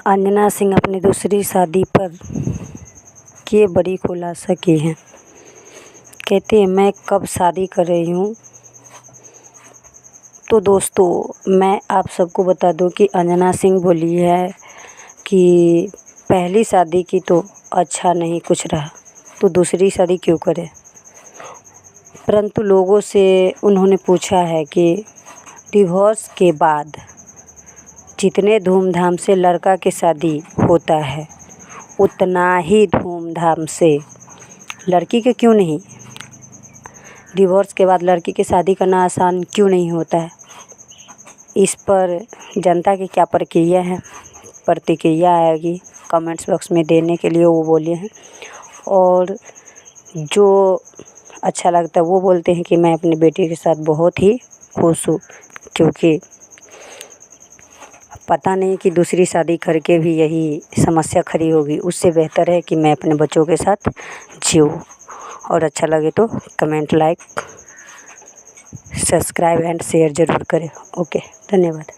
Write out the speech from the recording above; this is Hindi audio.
अंजना सिंह अपनी दूसरी शादी पर ये बड़ी खुलासा की हैं। कहती है मैं कब शादी कर रही हूँ। तो दोस्तों मैं आप सबको बता दूं कि अंजना सिंह बोली है कि पहली शादी की तो अच्छा नहीं कुछ रहा तो दूसरी शादी क्यों करें। परंतु लोगों से उन्होंने पूछा है कि डिवोर्स के बाद जितने धूमधाम से लड़का की शादी होता है उतना ही धूमधाम से लड़की के क्यों नहीं। डिवोर्स के बाद लड़की की शादी करना आसान क्यों नहीं होता है। इस पर जनता की क्या प्रतिक्रिया आएगी कमेंट्स बॉक्स में देने के लिए वो बोले हैं। और जो अच्छा लगता है वो बोलते हैं कि मैं अपनी बेटी के साथ बहुत ही खुश हूँ, क्योंकि पता नहीं कि दूसरी शादी करके भी यही समस्या खड़ी होगी। उससे बेहतर है कि मैं अपने बच्चों के साथ जीऊँ। और अच्छा लगे तो comment, like, subscribe and share ज़रूर करें। ओके, धन्यवाद।